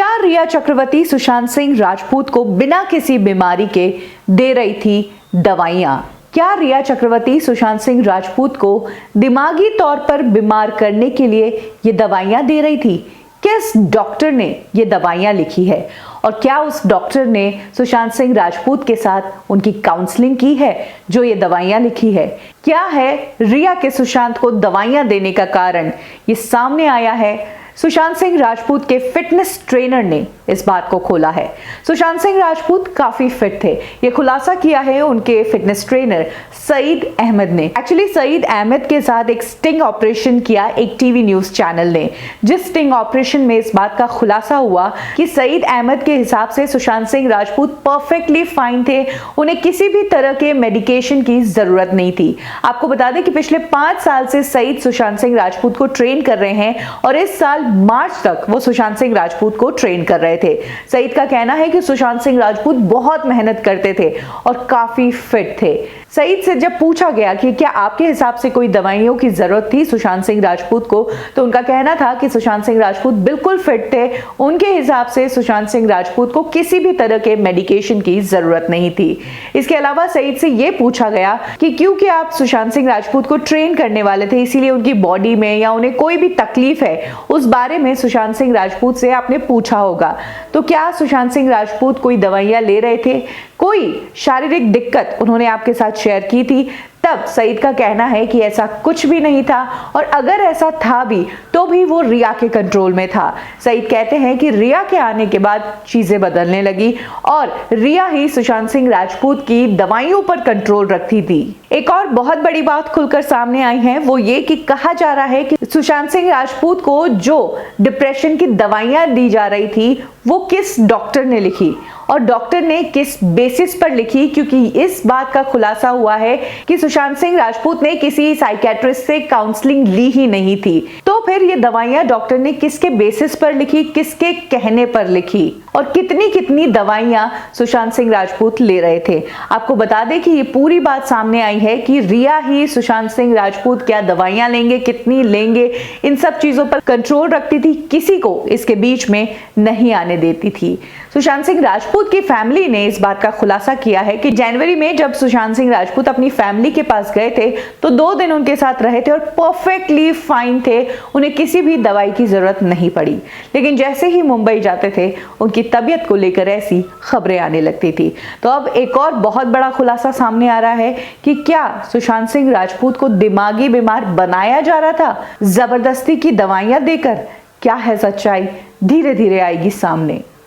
क्या रिया चक्रवर्ती सुशांत सिंह राजपूत को बिना किसी बीमारी के दे रही थी दवाइयां? क्या रिया चक्रवर्ती सुशांत सिंह राजपूत को दिमागी तौर पर बीमार करने के लिए ये दवाइयां दे रही थी? किस डॉक्टर ने ये दवाइयां लिखी है और क्या उस डॉक्टर ने सुशांत सिंह राजपूत के साथ उनकी काउंसलिंग की है जो ये दवाइयां लिखी है? क्या है रिया के सुशांत को दवाइयां देने का कारण? ये सामने आया है। सुशांत सिंह राजपूत के फिटनेस ट्रेनर ने इस बात को खोला है। सुशांत सिंह राजपूत काफी फिट थे, ये खुलासा किया है उनके फिटनेस ट्रेनर सईद अहमद ने। एक्चुअली सईद अहमद के साथ एक स्टिंग ऑपरेशन किया एक टीवी न्यूज चैनल ने, जिस स्टिंग ऑपरेशन में इस बात का खुलासा हुआ कि सईद अहमद के हिसाब से सुशांत सिंह राजपूत परफेक्टली फाइन थे, उन्हें किसी भी तरह के मेडिकेशन की जरूरत नहीं थी। आपको बता दें कि पिछले 5 साल से सईद सुशांत सिंह राजपूत को ट्रेन कर रहे हैं और इस साल मार्च तक वो सुशांत सिंह राजपूत को ट्रेन कर रहे थे। सईद का कहना है कि सुशांत सिंह राजपूत बहुत मेहनत करते थे और काफी फिट थे। सईद से जब पूछा गया कि क्या आपके हिसाब से कोई दवाइयों की जरूरत थी सुशांत सिंह राजपूत को, तो उनका कहना था कि सुशांत सिंह राजपूत बिल्कुल फिट थे, उनके हिसाब से सुशांत सिंह राजपूत को किसी भी तरह के मेडिकेशन की जरूरत नहीं थी। इसके अलावा सईद से यह पूछा गया कि क्योंकि आप सुशांत सिंह राजपूत को ट्रेन करने वाले थे, इसीलिए उनकी बॉडी में या उन्हें कोई भी तकलीफ है उस बारे में सुशांत सिंह राजपूत से आपने पूछा होगा। तो क्या सुशांत सिंह राजपूत कोई दवाइयां ले रहे थे, कोई शारीरिक दिक्कत उन्होंने आपके साथ शेयर की थी? तब सईद का कहना है कि ऐसा कुछ भी नहीं था और अगर ऐसा था भी तो भी वो रिया के कंट्रोल में था। सईद कहते हैं कि रिया के आने के बाद चीजें बदलने लगी और रिया ही सुशांत सिंह राजपूत की दवाइयों पर कंट्रोल रखती थी। एक और बहुत बड़ी बात खुलकर सामने आई है, वो ये कि कहा जा रहा है कि सुशांत सिंह राजपूत को जो डिप्रेशन की दवाइयां दी जा रही थी वो किस डॉक्टर ने लिखी और डॉक्टर ने किस बेसिस पर लिखी, क्योंकि इस बात का खुलासा हुआ है कि सुशांत सिंह राजपूत ने किसी साइकियाट्रिस्ट से काउंसलिंग ली ही नहीं थी। तो फिर ये दवाइयां डॉक्टर ने किसके बेसिस पर लिखी, किसके कहने पर लिखी और कितनी कितनी दवाइयां सुशांत सिंह राजपूत ले रहे थे? आपको बता दें कि ये पूरी बात सामने आई है कि रिया ही सुशांत सिंह राजपूत क्या दवाइयां लेंगे, कितनी लेंगे, इन सब चीजों पर कंट्रोल रखती थी, किसी को इसके बीच में नहीं आने देती थी। सुशांत सिंह राजपूत की फैमिली ने इस बात का खुलासा किया है कि जनवरी में जब सुशांत सिंह राजपूत अपनी फैमिली के पास गए थे तो 2 दिन उनके साथ रहे थे और परफेक्टली फाइन थे, उन्हें किसी भी दवाई की जरूरत नहीं पड़ी। लेकिन जैसे ही मुंबई जाते थे उनकी तबीयत को लेकर ऐसी खबरें आने लगती थी। तो अब एक और बहुत बड़ा खुलासा सामने आ रहा है कि क्या सुशांत सिंह राजपूत को दिमागी बीमार बनाया जा रहा था जबरदस्ती की दवाइयां देकर? क्या है सच्चाई? धीरे धीरे आएगी सामने।